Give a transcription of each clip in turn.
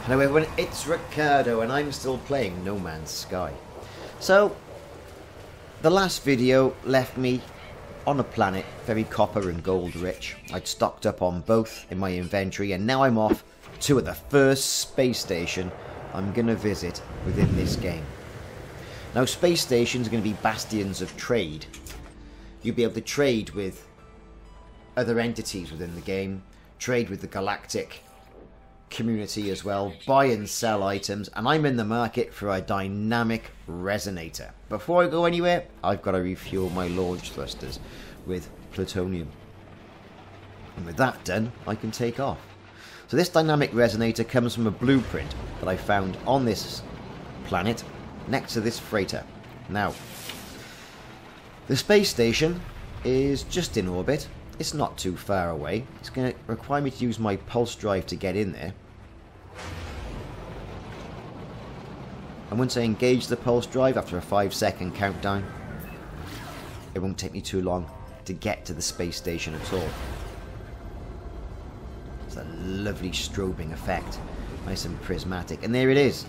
Hello everyone, it's Ricardo and I'm still playing No Man's Sky. So, the last video left me on a planet very copper and gold rich. I'd stocked up on both in my inventory and now I'm off to the first space station I'm going to visit within this game. Now space stations are going to be bastions of trade. You'll be able to trade with other entities within the game, trade with the galactic community as well, buy and sell items, and I'm in the market for a dynamic resonator. Before I go anywhere, I've got to refuel my launch thrusters with plutonium. And with that done, I can take off. So this dynamic resonator comes from a blueprint that I found on this planet next to this freighter. Now, the space station is just in orbit. It's not too far away. It's going to require me to use my pulse drive to get in there. And once I engage the pulse drive after a 5-second countdown, it won't take me too long to get to the space station at all. It's a lovely strobing effect. Nice and prismatic. And there it is.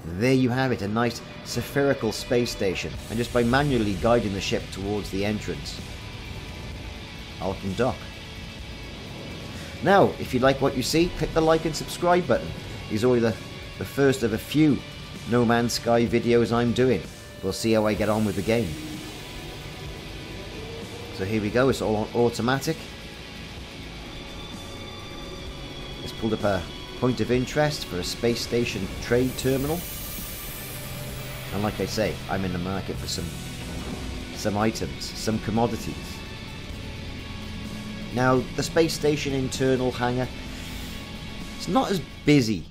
There you have it. A nice spherical space station. And just by manually guiding the ship towards the entrance, I can dock. Now, if you like what you see, click the like and subscribe button. These are only the first of a few No Man's Sky videos I'm doing. We'll see how I get on with the game. So here we go, it's all on automatic. It's pulled up a point of interest for a space station trade terminal. And like I say, I'm in the market for some items, some commodities. Now, the space station internal hangar, it's not as busy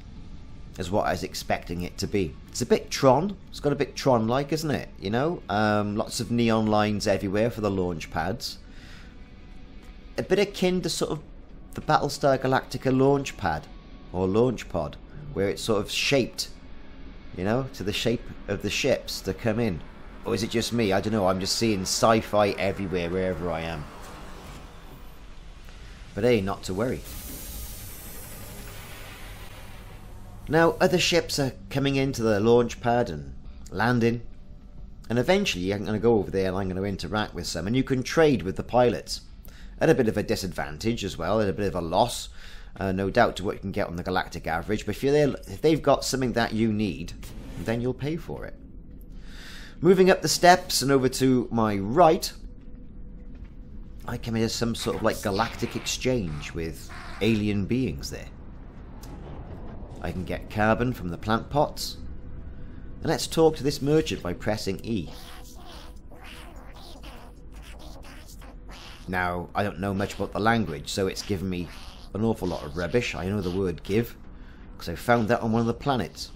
as what I was expecting it to be. It's a bit Tron. It's got a bit Tron-like, isn't it? You know, lots of neon lines everywhere for the launch pads. A bit akin to sort of the Battlestar Galactica launch pad, or launch pod, where it's sort of shaped, you know, to the shape of the ships to come in. Or is it just me? I don't know. I'm just seeing sci-fi everywhere, wherever I am. But hey, not to worry. Now, other ships are coming into the launch pad and landing. And eventually I'm going to go over there and I'm going to interact with some. And you can trade with the pilots. At a bit of a disadvantage as well, at a bit of a loss. No doubt to what you can get on the galactic average. But if they've got something that you need, then you'll pay for it. Moving up the steps and over to my right, I come into some sort of like galactic exchange with alien beings there. I can get carbon from the plant pots. And let's talk to this merchant by pressing E. Now, I don't know much about the language, so it's given me an awful lot of rubbish. I know the word give, because I found that on one of the planets.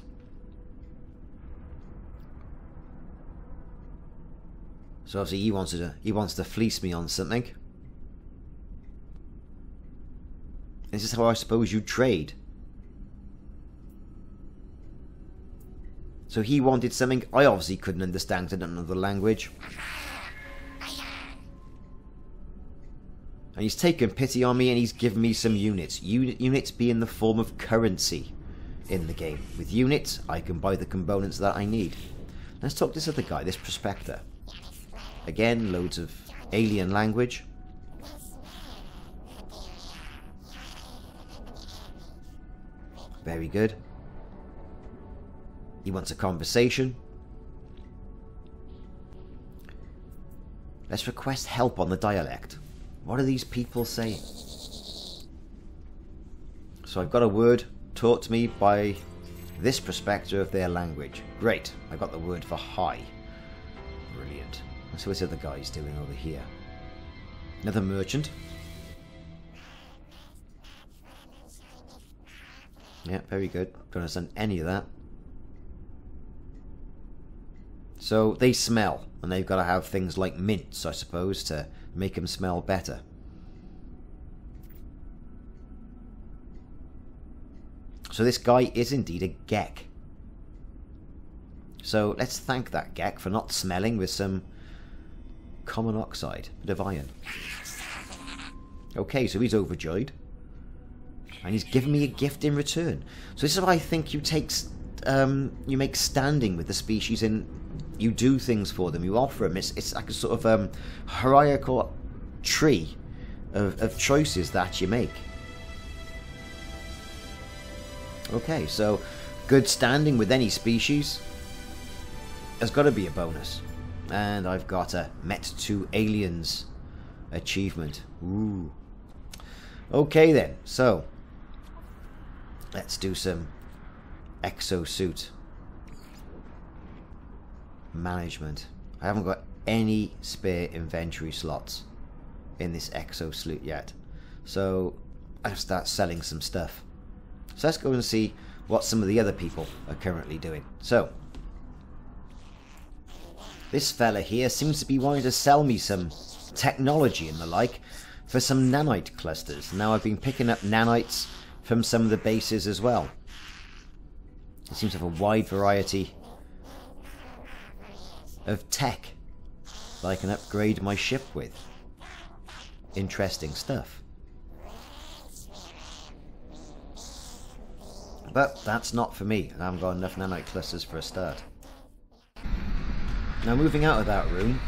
So obviously he wants to fleece me on something. This is how I suppose you trade. So he wanted something I obviously couldn't understand, I don't know the language. And he's taken pity on me and he's given me some units. Units being the form of currency in the game. With units, I can buy the components that I need. Let's talk to this other guy, this prospector. Again, loads of alien language. Very good. He wants a conversation. Let's request help on the dialect. What are these people saying? So I've got a word taught to me by this prospector of their language. Great. I got the word for hi. Brilliant. Let's see what this other guy's doing over here. Another merchant. Yeah, very good. Don't understand any of that. So they smell, and they've got to have things like mints, I suppose, to make them smell better. So this guy is indeed a Gek. So let's thank that Gek for not smelling with some common oxide, bit of iron. Okay, so he's overjoyed. and he's given me a gift in return. So this is what I think you take. You make standing with the species, and you do things for them. You offer them. It's like a sort of hierarchical tree of choices that you make. Okay, so good standing with any species has got to be a bonus. And I've got a Met 2 Aliens achievement. Ooh. Okay then, so let's do some exosuit management. I haven't got any spare inventory slots in this exosuit yet, so I have to start selling some stuff. So let's go and see what some of the other people are currently doing. So this fella here seems to be wanting to sell me some technology and the like for some nanite clusters. Now I've been picking up nanites from some of the bases as well. It seems to have a wide variety of tech that I can upgrade my ship with. Interesting stuff. But that's not for me, and I haven't got enough nanite clusters for a start. Now moving out of that room,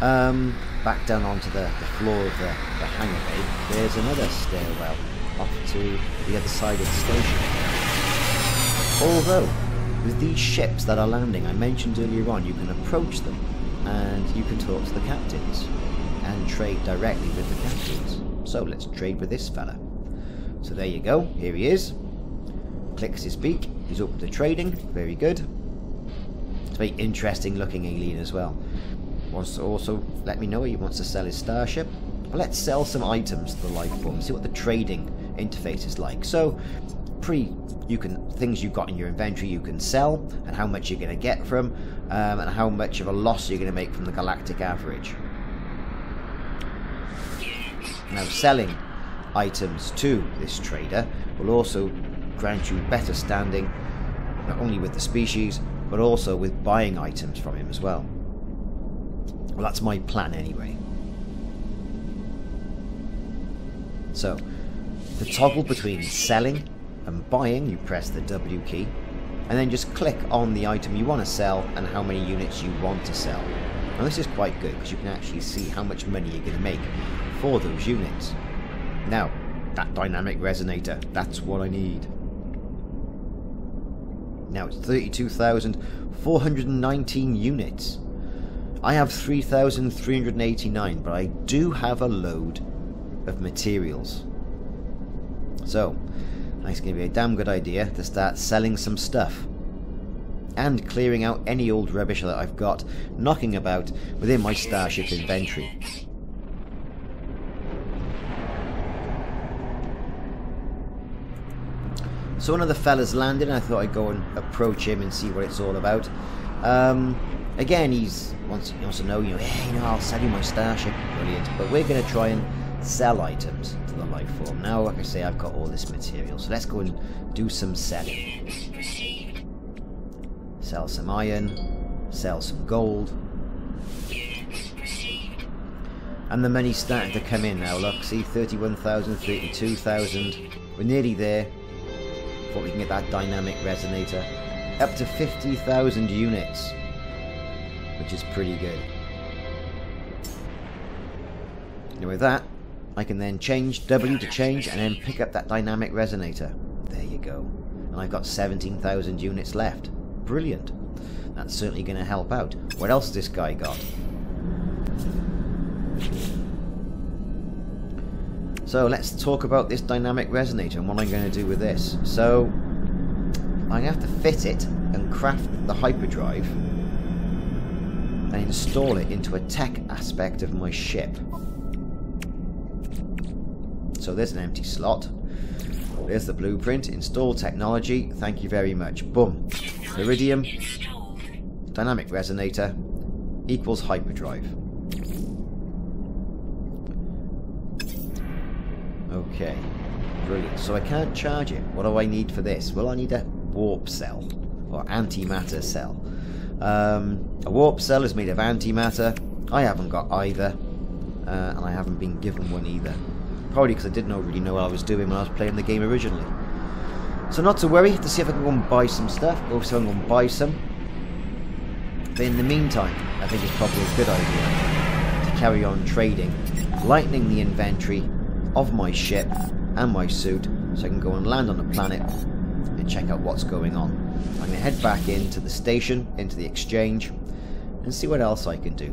back down onto the floor of the hangar bay, there's another stairwell off to the other side of the station. Although, with these ships that are landing, I mentioned earlier on, you can approach them and you can talk to the captains and trade directly with the captains. So let's trade with this fella. So there you go, here he is. Clicks his beak, he's open to trading, very good. It's a very interesting looking alien as well. Wants to also let me know he wants to sell his starship. Well, let's sell some items to the life form, see what the trading interface is like. So things you've got in your inventory you can sell, and how much you're going to get from, and how much of a loss you're going to make from the galactic average. Now selling items to this trader will also grant you better standing, not only with the species, but also with buying items from him as well. Well, that's my plan anyway. So, to toggle between selling and buying, you press the W key, and then just click on the item you want to sell and how many units you want to sell. Now this is quite good because you can actually see how much money you're going to make for those units. Now, that dynamic resonator, that's what I need. Now it's 32,419 units. I have 3,389, but I do have a load of materials. So, it's going to be a damn good idea to start selling some stuff. And clearing out any old rubbish that I've got knocking about within my starship inventory. So one of the fellas landed, and I thought I'd go and approach him and see what it's all about. Again, he wants to know, hey, I'll sell you my starship. Brilliant. But we're going to try and sell items to the life form. Now, like I say, I've got all this material, so let's go and do some selling. Sell some iron, sell some gold. And the money's starting to come in now, look, see, 31,000, 32,000. We're nearly there. Thought we can get that dynamic resonator up to 50,000 units, which is pretty good. And with that, I can then change W to change and then pick up that dynamic resonator. There you go. And I've got 17,000 units left. Brilliant. That's certainly going to help out. What else has this guy got? So let's talk about this dynamic resonator and what I'm going to do with this. So I have to fit it and craft the hyperdrive and install it into a tech aspect of my ship. So there's an empty slot. There's the blueprint. Install technology. Thank you very much. Boom. Iridium. Dynamic resonator equals hyperdrive. Okay, brilliant. So I can't charge it. What do I need for this? Well, I need a warp cell, or antimatter cell. A warp cell is made of antimatter. I haven't got either, and I haven't been given one either. Probably because I didn't really know what I was doing when I was playing the game originally. So not to worry, to see if I can go and buy some stuff. Go see if I can go and buy some. But in the meantime, I think it's probably a good idea to carry on trading, lightening the inventory of my ship and my suit, so I can go and land on the planet and check out what's going on. I'm going to head back into the station, into the exchange, and see what else I can do.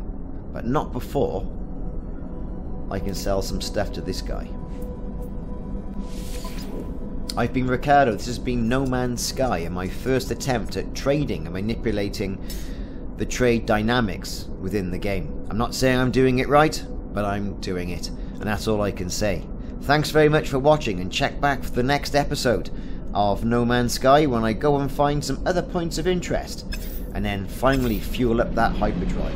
But not before I can sell some stuff to this guy. I've been Ricardo. This has been No Man's Sky, and my first attempt at trading and manipulating the trade dynamics within the game. I'm not saying I'm doing it right, but I'm doing it, and that's all I can say. Thanks very much for watching, and check back for the next episode of No Man's Sky when I go and find some other points of interest, and then finally fuel up that hyperdrive.